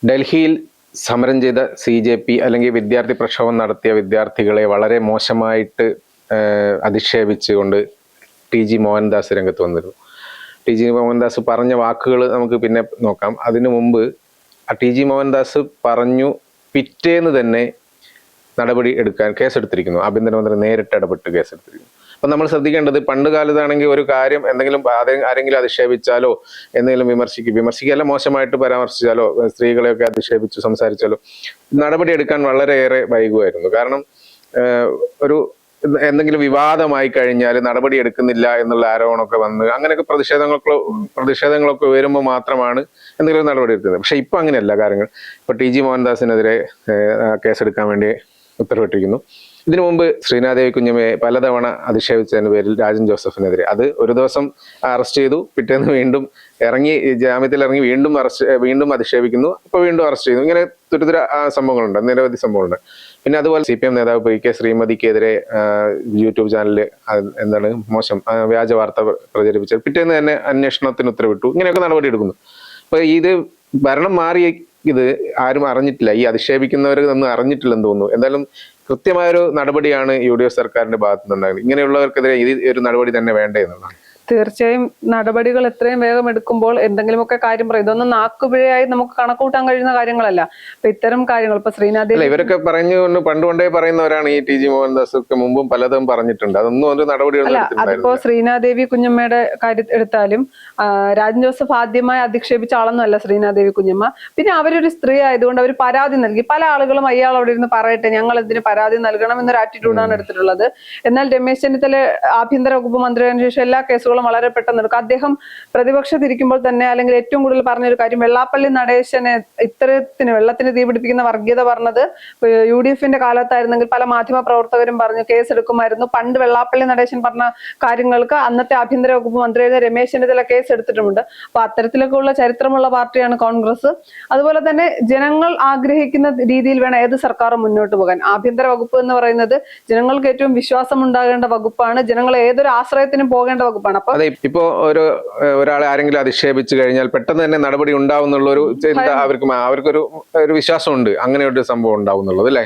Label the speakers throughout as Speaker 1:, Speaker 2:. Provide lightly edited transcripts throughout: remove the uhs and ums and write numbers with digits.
Speaker 1: ഡൽഹിയിൽ സമരം ചെയ്ത CJP അല്ലെങ്കിൽ വിദ്യാർത്ഥി പ്രക്ഷോഭം നടത്തിയ വിദ്യാർത്ഥികളെ വളരെ മോശമായിട്ട് അധിക്ഷേപിച്ചുകൊണ്ട് TG മോഹൻദാസ് രംഗത്ത് വന്നിരുന്നു. TG മോഹൻദാസ് പറഞ്ഞ വാക്കുകൾ നമുക്ക് പിന്നെ നോക്കാം. അതിനു മുമ്പ് TG മോഹൻദാസ് പറഞ്ഞു പിറ്റേന്ന് തന്നെ നടപടി എടുക്കാൻ കേസെടുത്തിരിക്കുന്നു. ആഭ്യന്തരമന്ത്രി നേരിട്ട് ഇടപെട്ട് കേസെടുത്തിരിക്കുന്നു. അപ്പം നമ്മൾ ശ്രദ്ധിക്കേണ്ടത്, പണ്ട് കാലത്താണെങ്കിൽ ഒരു കാര്യം എന്തെങ്കിലും ആരെങ്കിലും അധിക്ഷേപിച്ചാലോ എന്തെങ്കിലും വിമർശിക്കുകയല്ല, മോശമായിട്ട് പരാമർശിച്ചാലോ സ്ത്രീകളെയൊക്കെ അധിക്ഷേപിച്ചു സംസാരിച്ചാലോ നടപടി എടുക്കാൻ വളരെയേറെ വൈകുമായിരുന്നു. കാരണം ഒരു എന്തെങ്കിലും വിവാദമായി കഴിഞ്ഞാൽ നടപടി എടുക്കുന്നില്ല എന്നുള്ള ആരോപണമൊക്കെ വന്ന് അങ്ങനെയൊക്കെ പ്രതിഷേധങ്ങളൊക്കെ വരുമ്പോൾ മാത്രമാണ് എന്തെങ്കിലും നടപടി എടുക്കുന്നത്. പക്ഷെ ഇപ്പൊ അങ്ങനെയല്ല കാര്യങ്ങൾ. ഇപ്പൊ TG മോഹൻദാസിനെതിരെ കേസെടുക്കാൻ വേണ്ടി ഉത്തരവിട്ടിരിക്കുന്നു. ഇതിനു മുമ്പ് ശ്രീനാദേവി കുഞ്ഞമ്മയെ പലതവണ അധിക്ഷേപിച്ചതിന് പേരിൽ രാജൻ ജോസഫിനെതിരെ അത് ഒരു ദിവസം അറസ്റ്റ് ചെയ്തു, പിറ്റേന്ന് വീണ്ടും ജാമ്യത്തിൽ ഇറങ്ങി വീണ്ടും അധിക്ഷേപിക്കുന്നു, അപ്പൊ വീണ്ടും അറസ്റ്റ് ചെയ്യുന്നു. ഇങ്ങനെ തുരുതുര സംഭവങ്ങളുണ്ട്, നിരവധി സംഭവങ്ങളുണ്ട്. പിന്നെ അതുപോലെ CPM നേതാവ് PK ശ്രീമതിക്കെതിരെ YouTube ചാനലിൽ മോശം വ്യാജ വാർത്ത പ്രചരിപ്പിച്ചത് പിറ്റേന്ന് തന്നെ അന്വേഷണത്തിന് ഉത്തരവിട്ടു. ഇങ്ങനെയൊക്കെ നടപടി എടുക്കുന്നു. അപ്പൊ ഇത് ഭരണം മാറി ഇത് ആരും അറിഞ്ഞിട്ടില്ല, ഈ അധിക്ഷേപിക്കുന്നവർ ഒന്നും അറിഞ്ഞിട്ടില്ലെന്ന് തോന്നുന്നു. എന്തായാലും കൃത്യമായൊരു നടപടിയാണ് UDF സർക്കാരിന്റെ ഭാഗത്തുനിന്നുണ്ടാകുന്നത്. ഇങ്ങനെയുള്ളവർക്കെതിരെ ഒരു നടപടി തന്നെ വേണ്ടേ എന്നുള്ളതാണ്.
Speaker 2: തീർച്ചയായും നടപടികൾ എത്രയും വേഗം എടുക്കുമ്പോൾ എന്തെങ്കിലുമൊക്കെ കാര്യം പറയും. ഇതൊന്നും നാക്കുപിഴയായി നമുക്ക് കണക്കൂട്ടാൻ കഴിയുന്ന കാര്യങ്ങളല്ല. അപ്പൊ ഇത്തരം കാര്യങ്ങൾ ഇപ്പൊ ശ്രീനാഥ്
Speaker 1: ഇവരൊക്കെ പറഞ്ഞുകൊണ്ട് പണ്ടുകൊണ്ടേ പറയുന്നവരാണ്. ഈ TG മോഹൻദാസ് ഒക്കെ മുമ്പും പലതും പറഞ്ഞിട്ടുണ്ട്. അതൊന്നും ഒരു നടപടി
Speaker 2: അതിപ്പോ ശ്രീനാദേവി കുഞ്ഞമ്മയുടെ കാര്യം എടുത്താലും രാജൻ ജോസഫ് ആദ്യമായി അധിക്ഷേപിച്ച ആളൊന്നുമല്ല ശ്രീനാദേവി കുഞ്ഞമ്മ. പിന്നെ അവരൊരു സ്ത്രീ ആയതുകൊണ്ട് അവർ പരാതി നൽകി. പല ആളുകളും അയാൾ അവിടെ ഇരുന്ന് പറയട്ടെ, ഞങ്ങൾ ഇതിന് പരാതി നൽകണം എന്നൊരു ആറ്റിറ്റ്യൂഡാണ് എടുത്തിട്ടുള്ളത്. എന്നാൽ രമേശ് ചെന്നിത്തല ആഭ്യന്തര വകുപ്പ് മന്ത്രിയായതിനു ശേഷം എല്ലാ കേസുകളും വളരെ പെട്ടെന്ന് എടുക്കും. അദ്ദേഹം പ്രതിപക്ഷത്തിരിക്കുമ്പോൾ തന്നെ അല്ലെങ്കിൽ ഏറ്റവും കൂടുതൽ പറഞ്ഞൊരു കാര്യം, വെള്ളാപ്പള്ളി നടേശനെ ഇത്തരത്തിന് വെള്ളത്തിന് തീപിടിപ്പിക്കുന്ന വർഗീയത പറഞ്ഞത് UDFന്റെ കാലത്തായിരുന്നെങ്കിൽ പല മാധ്യമ പ്രവർത്തകരും പറഞ്ഞു കേസെടുക്കുമായിരുന്നു. പണ്ട് വെള്ളാപ്പള്ളി നടേശൻ പറഞ്ഞ കാര്യങ്ങൾക്ക് അന്നത്തെ ആഭ്യന്തര വകുപ്പ് മന്ത്രിയായ രമേശ് ചെന്നിത്തല കേസ് എടുത്തിട്ടുമുണ്ട്. അപ്പൊ അത്തരത്തിലൊക്കെ ഉള്ള ചരിത്രമുള്ള പാർട്ടിയാണ് കോൺഗ്രസ്. അതുപോലെ തന്നെ ജനങ്ങൾ ആഗ്രഹിക്കുന്ന രീതിയിൽ വേണം ഏത് സർക്കാരും മുന്നോട്ട് പോകാൻ. ആഭ്യന്തര വകുപ്പ് എന്ന് പറയുന്നത് ജനങ്ങൾക്ക് ഏറ്റവും വിശ്വാസം ഉണ്ടാകേണ്ട വകുപ്പാണ്. ജനങ്ങൾ ഏതൊരു ആശ്രയത്തിനും പോകേണ്ട വകുപ്പാണ്.
Speaker 1: അതെ, ഇപ്പോ ഒരാളെ ആരെങ്കിലും അധിക്ഷേപിച്ചു കഴിഞ്ഞാൽ പെട്ടെന്ന് തന്നെ നടപടി ഉണ്ടാവുന്നുള്ള ഒരു ചിന്ത അവർക്കൊരു വിശ്വാസമുണ്ട്, അങ്ങനെ ഒരു സംഭവം ഉണ്ടാവുന്നുള്ളത് അല്ലേ?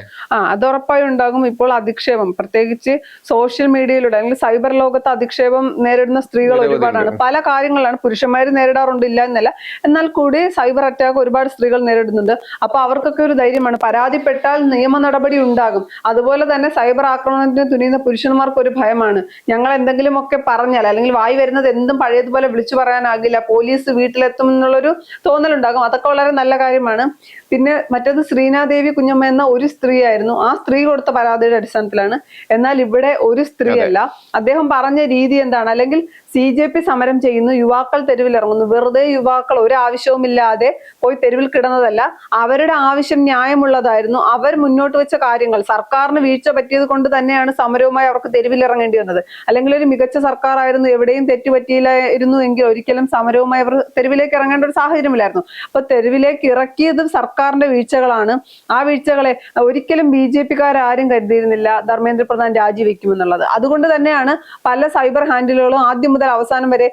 Speaker 2: അത് ഉറപ്പായും ഉണ്ടാകും. ഇപ്പോൾ അധിക്ഷേപം പ്രത്യേകിച്ച് സോഷ്യൽ മീഡിയയിലൂടെ അല്ലെങ്കിൽ സൈബർ ലോകത്ത് അധിക്ഷേപം നേരിടുന്ന സ്ത്രീകൾ ഒരുപാടാണ്. പല കാര്യങ്ങളാണ് പുരുഷന്മാർ നേരിടാറുണ്ട്, ഇല്ല എന്നല്ല. എന്നാൽ കൂടി സൈബർ അറ്റാക്ക് ഒരുപാട് സ്ത്രീകൾ നേരിടുന്നുണ്ട്. അപ്പൊ അവർക്കൊക്കെ ഒരു ധൈര്യമാണ്, പരാതിപ്പെട്ടാൽ നിയമ നടപടി ഉണ്ടാകും. അതുപോലെ തന്നെ സൈബർ ആക്രമണത്തിന് തുനിയുന്ന പുരുഷന്മാർക്ക് ഒരു ഭയമാണ്, ഞങ്ങൾ എന്തെങ്കിലുമൊക്കെ പറഞ്ഞാൽ അല്ലെങ്കിൽ വായി വരുന്നത് എന്തും പഴയതുപോലെ വിളിച്ചു പറയാനാകില്ല, പോലീസ് വീട്ടിലെത്തും എന്നുള്ളൊരു തോന്നലുണ്ടാകും. അതൊക്കെ വളരെ നല്ല കാര്യമാണ്. പിന്നെ മറ്റേത് ശ്രീനാദേവി കുഞ്ഞമ്മ എന്ന ഒരു സ്ത്രീ ആയിരുന്നു. ആ സ്ത്രീ കൊടുത്ത പരാതിയുടെ അടിസ്ഥാനത്തിലാണ്. എന്നാൽ ഇവിടെ ഒരു സ്ത്രീയല്ല. അദ്ദേഹം പറഞ്ഞ രീതി എന്താണ്? അല്ലെങ്കിൽ CJP സമരം ചെയ്യുന്നു, യുവാക്കൾ തെരുവിൽ ഇറങ്ങുന്നു. വെറുതെ യുവാക്കൾ ഒരു ആവശ്യവുമില്ലാതെ പോയി തെരുവിൽ കിടന്നതല്ല, അവരുടെ ആവശ്യം ന്യായമുള്ളതായിരുന്നു. അവർ മുന്നോട്ട് വെച്ച കാര്യങ്ങൾ സർക്കാരിന് വീഴ്ച പറ്റിയത് കൊണ്ട് തന്നെയാണ് സമരവുമായി അവർക്ക് തെരുവിൽ ഇറങ്ങേണ്ടി വന്നത്. അല്ലെങ്കിൽ ഒരു മികച്ച സർക്കാർ ആയിരുന്നു, എവിടെയും തെറ്റുപറ്റിയില്ലായിരുന്നു എങ്കിൽ ഒരിക്കലും സമരവുമായി അവർ തെരുവിലേക്ക് ഇറങ്ങേണ്ട ഒരു സാഹചര്യമില്ലായിരുന്നു. അപ്പൊ തെരുവിലേക്ക് ഇറക്കിയത് സർക്കാരിന്റെ വീഴ്ചകളാണ്. ആ വീഴ്ചകളെ ഒരിക്കലും BJPക്കാരും കരുതിയിരുന്നില്ല ധർമ്മേന്ദ്ര പ്രധാൻ രാജിവെക്കുമെന്നുള്ളത്. അതുകൊണ്ട് തന്നെയാണ് പല സൈബർ ഹാൻഡിലുകളും ആദ്യം മുതൽ അവസാനം വരെ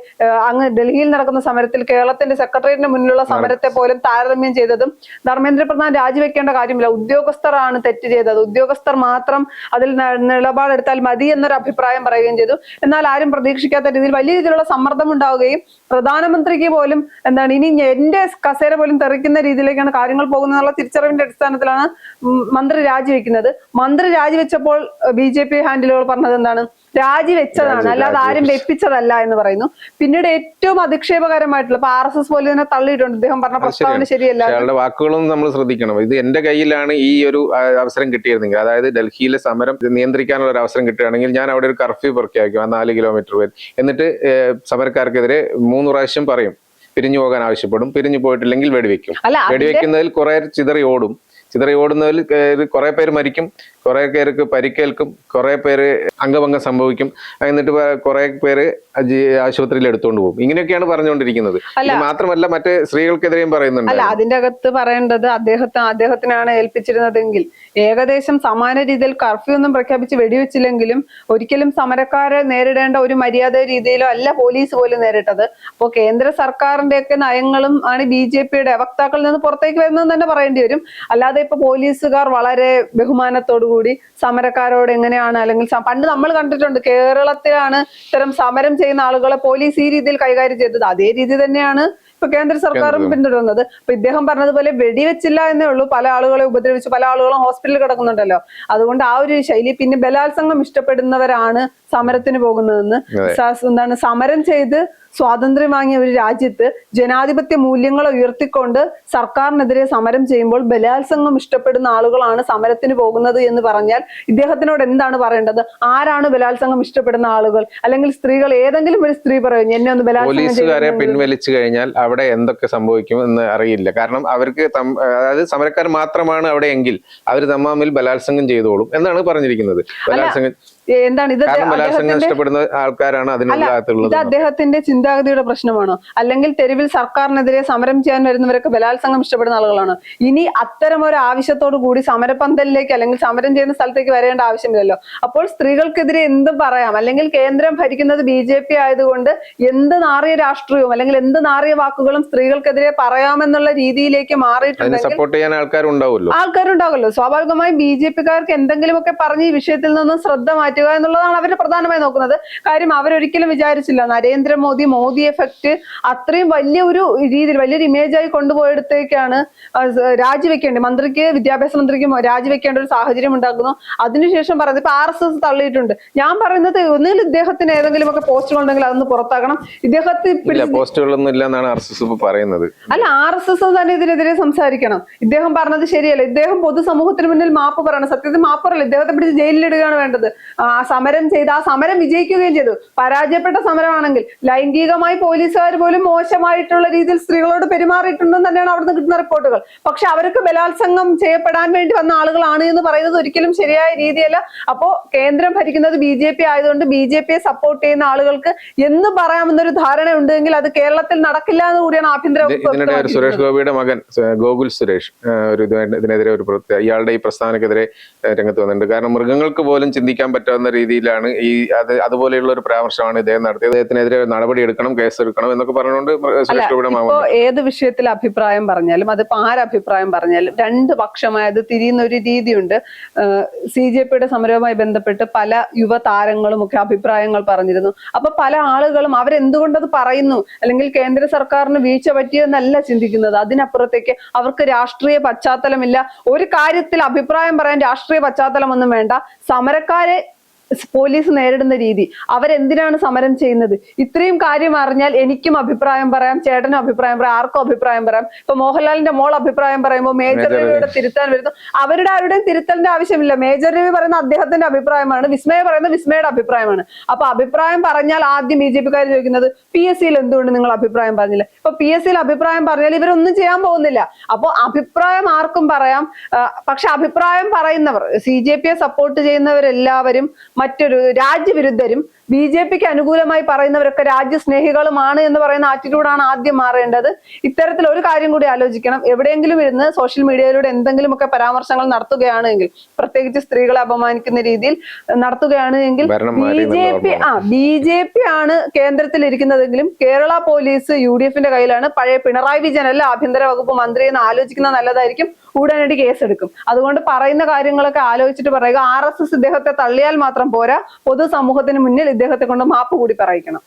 Speaker 2: അങ്ങ് ഡൽഹിയിൽ നടക്കുന്ന സമരത്തിൽ കേരളത്തിന്റെ സെക്രട്ടേറിയറ്റിന് മുന്നിലുള്ള സമരത്തെ പോലും താരതമ്യം ചെയ്തതും ധർമ്മേന്ദ്ര പ്രധാൻ രാജിവെക്കേണ്ട കാര്യമില്ല, ഉദ്യോഗസ്ഥരാണ് തെറ്റ് ചെയ്തത്, ഉദ്യോഗസ്ഥർ മാത്രം അതിൽ നിലപാടെടുത്താൽ മതി എന്നൊരു അഭിപ്രായം പറയുകയും ചെയ്തു. എന്നാൽ ആരും പ്രതീക്ഷിക്കാത്ത രീതിയിൽ വലിയ രീതിയിലുള്ള സമ്മർദ്ദം ഉണ്ടാവുകയും പ്രധാനമന്ത്രിക്ക് പോലും ഇനി എന്റെ കസേര പോലും തെറിക്കുന്ന രീതിയിലേക്കാണ് കാര്യങ്ങൾ പോകുന്നതെന്നുള്ള തിരിച്ചറിവിന്റെ അടിസ്ഥാനത്തിലാണ് മന്ത്രി രാജിവെക്കുന്നത്. മന്ത്രി രാജിവെച്ചപ്പോൾ BJP ഹാൻഡിലുകൾ പറഞ്ഞത് എന്താണ്? രാജിവെച്ചതാണ്, അല്ലാതെ ആരും വെപ്പിച്ചതല്ല എന്ന് പറയുന്നു. പിന്നീട് ഏറ്റവും അധിക്ഷേപകരമായിട്ടുള്ള RSS പോലെ തന്നെ തള്ളിയിട്ടുണ്ട്. അദ്ദേഹം പറഞ്ഞ പ്രസ്താവന ശരിയല്ല.
Speaker 1: അയാളുടെ വാക്കുകളൊന്നും നമ്മൾ ശ്രദ്ധിക്കണം. ഇത് എന്റെ കയ്യിലാണ് ഈ ഒരു അവസരം കിട്ടിയിരുന്നെങ്കിൽ, അതായത് ഡൽഹിയിലെ സമരം നിയന്ത്രിക്കാനുള്ള ഒരു അവസരം കിട്ടുകയാണെങ്കിൽ ഞാൻ അവിടെ ഒരു കർഫ്യൂ പ്രഖ്യാപിക്കും, ആ 4 കിലോമീറ്റർ വരെ. എന്നിട്ട് സമരക്കാർക്കെതിരെ 3 പ്രാവശ്യം പറയും, പിരിഞ്ഞു പോകാൻ ആവശ്യപ്പെടും. പിരിഞ്ഞു പോയിട്ടില്ലെങ്കിൽ വെടിവെക്കും. വെടിവെക്കുന്നതിൽ കുറെ ചിതറി ഓടുന്നതിൽ കുറെ പേര് മരിക്കും, കുറെ പേർക്ക് പരിക്കേൽക്കും, കുറെ പേര് അംഗഭംഗം സംഭവിക്കും, എന്നിട്ട് കുറെ പേര് ആശുപത്രിയിൽ എടുത്തുകൊണ്ട് പോകും. ഇങ്ങനെയൊക്കെയാണ് പറഞ്ഞുകൊണ്ടിരിക്കുന്നത്. ഇത് മാത്രമല്ല മറ്റേ സ്ത്രീകൾക്കെതിരെയും പറയുന്നുണ്ട്.
Speaker 2: അല്ല, അതിന്റെ അകത്ത് പറയേണ്ടത് അദ്ദേഹത്തിനാണ് ഏൽപ്പിച്ചിരുന്നതെങ്കിൽ ഏകദേശം സമാന രീതിയിൽ കർഫ്യൂ ഒന്നും പ്രഖ്യാപിച്ച് വെടിവെച്ചില്ലെങ്കിലും ഒരിക്കലും സമരക്കാരെ നേരിടേണ്ട ഒരു മര്യാദ രീതിയിലോ അല്ല പോലീസ് പോലും നേരിട്ടത്. അപ്പോൾ കേന്ദ്ര സർക്കാരിന്റെ ഒക്കെ നയങ്ങളും ആണ് BJPയുടെ വക്താക്കളിൽ നിന്ന് പുറത്തേക്ക് വരുന്നത് തന്നെ പറയേണ്ടി വരും. അല്ലാതെ ഇപ്പൊ പോലീസുകാർ വളരെ ബഹുമാനത്തോടു കൂടി സമരക്കാരോട് എങ്ങനെയാണ്, അല്ലെങ്കിൽ പണ്ട് നമ്മൾ കണ്ടിട്ടുണ്ട് കേരളത്തിലാണ് ഇത്തരം സമരം ചെയ്യുന്ന ആളുകളെ പോലീസ് ഈ രീതിയിൽ കൈകാര്യം ചെയ്തത്. അതേ രീതി തന്നെയാണ് ഇപ്പൊ കേന്ദ്ര സർക്കാരും പിന്തുടരുന്നത്. അപ്പൊ ഇദ്ദേഹം പറഞ്ഞതുപോലെ വെടിവെച്ചില്ല എന്നേ ഉള്ളൂ, പല ആളുകളെ ഉപദ്രവിച്ചു, പല ആളുകളും ഹോസ്പിറ്റലിൽ കിടക്കുന്നുണ്ടല്ലോ. അതുകൊണ്ട് ആ ഒരു ശൈലി, പിന്നെ ബലാത്സംഗം ഇഷ്ടപ്പെടുന്നവരാണ് സമരത്തിന് പോകുന്നതെന്ന്. എന്താണ്, സമരം ചെയ്ത് സ്വാതന്ത്ര്യം വാങ്ങിയ ഒരു രാജ്യത്ത് ജനാധിപത്യ മൂല്യങ്ങൾ ഉയർത്തിക്കൊണ്ട് സർക്കാരിനെതിരെ സമരം ചെയ്യുമ്പോൾ ബലാത്സംഗം ഇഷ്ടപ്പെടുന്ന ആളുകളാണ് സമരത്തിന് പോകുന്നത് എന്ന് പറഞ്ഞാൽ ഇദ്ദേഹത്തിനോട് എന്താണ് പറയേണ്ടത്? ആരാണ് ബലാത്സംഗം ഇഷ്ടപ്പെടുന്ന ആളുകൾ? അല്ലെങ്കിൽ സ്ത്രീകൾ, ഏതെങ്കിലും ഒരു സ്ത്രീ പറയും എന്നെ ഒന്ന്
Speaker 1: പോലീസുകാരെ പിൻവലിച്ചു കഴിഞ്ഞാൽ അവിടെ എന്തൊക്കെ സംഭവിക്കും എന്ന് അറിയില്ല. കാരണം അവർക്ക് അതായത് സമരക്കാർ മാത്രമാണ് അവിടെ എങ്കിൽ അവർ തമ്മിൽ ബലാത്സംഗം ചെയ്തോളും എന്നാണ് പറഞ്ഞിരിക്കുന്നത്.
Speaker 2: എന്താണ് ഇത്?
Speaker 1: ഇഷ്ടപ്പെടുന്ന ആൾക്കാരാണ് അതിനുള്ളത്.
Speaker 2: ഇത് അദ്ദേഹത്തിന്റെ ചിന്താഗതിയുടെ പ്രശ്നമാണോ? അല്ലെങ്കിൽ തെരുവിൽ സർക്കാരിനെതിരെ സമരം ചെയ്യാൻ വരുന്നവരൊക്കെ ബലാത്സംഗം ഇഷ്ടപ്പെടുന്ന ആളുകളാണോ? ഇനി അത്തരം ഒരു ആവശ്യത്തോടു കൂടി സമരപന്തലിലേക്ക് അല്ലെങ്കിൽ സമരം ചെയ്യുന്ന സ്ഥലത്തേക്ക് വരേണ്ട ആവശ്യമില്ലല്ലോ. അപ്പോൾ സ്ത്രീകൾക്കെതിരെ എന്തും പറയാം. അല്ലെങ്കിൽ കേന്ദ്രം ഭരിക്കുന്നത് BJP ആയതുകൊണ്ട് എന്ത് നാറിയ രാഷ്ട്രീയവും അല്ലെങ്കിൽ എന്ത് നാറിയ വാക്കുകളും സ്ത്രീകൾക്കെതിരെ പറയാമെന്നുള്ള രീതിയിലേക്ക് മാറിയിട്ടുണ്ടെങ്കിൽ
Speaker 1: സപ്പോർട്ട് ചെയ്യാൻ
Speaker 2: ആൾക്കാരുണ്ടാവുമല്ലോ. സ്വാഭാവികമായും BJPക്കാർക്ക് എന്തെങ്കിലുമൊക്കെ പറഞ്ഞ് ഈ വിഷയത്തിൽ നിന്നും ശ്രദ്ധ മാറ്റുക എന്നുള്ളതാണ് അവർ പ്രധാനമായി നോക്കുന്നത്. കാര്യം അവരൊരിക്കലും വിചാരിച്ചില്ല മോദി എഫക്ട് അത്രയും വലിയൊരു രീതിയിൽ വലിയൊരു ഇമേജായി കൊണ്ടുപോയെടുത്തേക്കാണ് രാജിവെക്കേണ്ടത്. വിദ്യാഭ്യാസ മന്ത്രിക്ക് രാജിവെക്കേണ്ട ഒരു സാഹചര്യം ഉണ്ടാക്കുന്നു. അതിനുശേഷം പറയുന്നത് ഇപ്പൊ RSS തള്ളിയിട്ടുണ്ട്. ഞാൻ പറയുന്നത് ഒന്നുകിൽ ഇദ്ദേഹത്തിന് ഏതെങ്കിലും ഒക്കെ പോസ്റ്റുകൾ ഉണ്ടെങ്കിൽ അതൊന്ന് പുറത്താക്കണം.
Speaker 1: പോസ്റ്റുകളൊന്നും ഇല്ല എന്നാണ് RSS പറയുന്നത്.
Speaker 2: അല്ല, RSS തന്നെ ഇതിനെതിരെ സംസാരിക്കണം. ഇദ്ദേഹം പറഞ്ഞത് ശരിയല്ല. ഇദ്ദേഹം പൊതുസമൂഹത്തിന് മുന്നിൽ മാപ്പ് പറയണം. സത്യത്തിൽ മാപ്പ് പറയില്ല, ഇദ്ദേഹത്തെ പിടിച്ച് ജയിലിലിടുകയാണ് വേണ്ടത്. സമരം ചെയ്ത് ആ സമരം വിജയിക്കുകയും ചെയ്തു. പരാജയപ്പെട്ട സമരമാണെങ്കിൽ ലൈംഗികമായി പോലീസുകാർ പോലും മോശമായിട്ടുള്ള രീതിയിൽ സ്ത്രീകളോട് പെരുമാറിയിട്ടുണ്ടെന്ന് തന്നെയാണ് അവിടുന്ന് കിട്ടുന്ന റിപ്പോർട്ടുകൾ. പക്ഷെ അവർക്ക് ബലാത്സംഗം ചെയ്യപ്പെടാൻ വേണ്ടി വന്ന ആളുകളാണ് എന്ന് പറയുന്നത് ഒരിക്കലും ശരിയായ രീതിയല്ല. അപ്പോ കേന്ദ്രം ഭരിക്കുന്നത് BJP ആയതുകൊണ്ട് BJPയെ സപ്പോർട്ട് ചെയ്യുന്ന ആളുകൾക്ക് എന്ന് പറയാമെന്നൊരു ധാരണ ഉണ്ടെങ്കിൽ അത് കേരളത്തിൽ നടക്കില്ല എന്ന് കൂടിയാണ് ആഭ്യന്തര വകുപ്പ്.
Speaker 1: സുരേഷ് ഗോപിയുടെ മകൻ ഗോകുൽ സുരേഷ് ഇതിനെതിരെ ഇയാളുടെ ഈ പ്രസ്താവനക്കെതിരെ രംഗത്ത് വന്നിട്ടുണ്ട്. കാരണം മൃഗങ്ങൾക്ക് പോലും ചിന്തിക്കാൻ പറ്റാവുന്ന രീതിയിലാണ് അതുപോലെയുള്ള ഒരു പരാമർശമാണ് ഇദ്ദേഹം നടത്തിയത്. അദ്ദേഹത്തിനെതിരെ നടപടി എടുക്കണം, കേസ് എടുക്കണം എന്നൊക്കെ പറഞ്ഞുകൊണ്ട് സുരേഷ് ഗോപിയുടെ മകൻ
Speaker 2: ഏത് വിഷയത്തിൽ അഭിപ്രായം പറഞ്ഞാലും അതിപ്പോ ആരഭിപ്രായം പറഞ്ഞാലും രണ്ട് പക്ഷമായത് തിരിയുന്ന ഒരു രീതിയുണ്ട്. CJPയുടെ സമരവുമായി ബന്ധപ്പെട്ട് പല യുവതാരങ്ങളും ഒക്കെ അഭിപ്രായങ്ങൾ പറഞ്ഞിരുന്നു. അപ്പൊ പല ആളുകളും അവരെന്തുകൊണ്ടത് പറയുന്നു, അല്ലെങ്കിൽ കേന്ദ്ര സർക്കാരിന് വീഴ്ച പറ്റിയെന്നല്ല ചിന്തിക്കുന്നത്. അതിനപ്പുറത്തേക്ക് അവർക്ക് രാഷ്ട്രീയ പശ്ചാത്തലമില്ല. ഒരു കാര്യത്തിൽ അഭിപ്രായം പറയാൻ രാഷ്ട്രീയ പശ്ചാത്തലമൊന്നും വേണ്ട. സമരക്കാരെ പോലീസ് നേരിടുന്ന രീതി, അവരെന്തിനാണ് സമരം ചെയ്യുന്നത്, ഇത്രയും കാര്യം അറിഞ്ഞാൽ എനിക്കും അഭിപ്രായം പറയാം, ചേട്ടനും അഭിപ്രായം പറയാം, ആർക്കും അഭിപ്രായം പറയാം. ഇപ്പൊ മോഹൻലാലിന്റെ മോൾ അഭിപ്രായം പറയുമ്പോൾ മേജർ രവിയുടെ തിരുത്താൻ വരുന്നു. അവരുടെ ആരുടെയും തിരുത്തലിന്റെ ആവശ്യമില്ല. മേജർ രവി പറയുന്ന അദ്ദേഹത്തിന്റെ അഭിപ്രായമാണ്, വിസ്മയ പറയുന്നത് വിസ്മയുടെ അഭിപ്രായമാണ്. അപ്പൊ അഭിപ്രായം പറഞ്ഞാൽ ആദ്യം BJPക്കാർ ചോദിക്കുന്നത് PSCയിൽ എന്തുകൊണ്ട് നിങ്ങൾ അഭിപ്രായം പറഞ്ഞില്ല? ഇപ്പൊ PSCയിൽ അഭിപ്രായം പറഞ്ഞാൽ ഇവരൊന്നും ചെയ്യാൻ പോകുന്നില്ല. അപ്പൊ അഭിപ്രായം ആർക്കും പറയാം. പക്ഷെ അഭിപ്രായം പറയുന്നവർ, CJPയെ സപ്പോർട്ട് ചെയ്യുന്നവരെല്ലാവരും മറ്റൊരു രാജ്യവിരുദ്ധരും BJPക്ക് അനുകൂലമായി പറയുന്നവരൊക്കെ രാജ്യസ്നേഹികളുമാണ് എന്ന് പറയുന്ന ആറ്റിറ്റ്യൂഡാണ് ആദ്യം മാറേണ്ടത്. ഇത്തരത്തിൽ ഒരു കാര്യം കൂടി ആലോചിക്കണം. എവിടെയെങ്കിലും ഇരുന്ന് സോഷ്യൽ മീഡിയയിലൂടെ എന്തെങ്കിലുമൊക്കെ പരാമർശങ്ങൾ നടത്തുകയാണെങ്കിൽ, പ്രത്യേകിച്ച് സ്ത്രീകളെ അപമാനിക്കുന്ന രീതിയിൽ നടത്തുകയാണെങ്കിൽ BJP ആണ് കേന്ദ്രത്തിൽ ഇരിക്കുന്നതെങ്കിലും കേരള പോലീസ് UDFന്റെ കയ്യിലാണ്. പഴയ പിണറായി വിജയനല്ല ആഭ്യന്തര വകുപ്പ് മന്ത്രി എന്ന് ആലോചിക്കുന്നത് നല്ലതായിരിക്കും. ഉടനടി കേസെടുക്കും. അതുകൊണ്ട് പറയുന്ന കാര്യങ്ങളൊക്കെ ആലോചിച്ചിട്ട് പറയുക. RSS ഇദ്ദേഹത്തെ തള്ളിയാൽ മാത്രം പോരാ, പൊതുസമൂഹത്തിന് മുന്നിൽ ഇദ്ദേഹത്തെ കൊണ്ട് മാപ്പ് കൂടി പറയിക്കണം.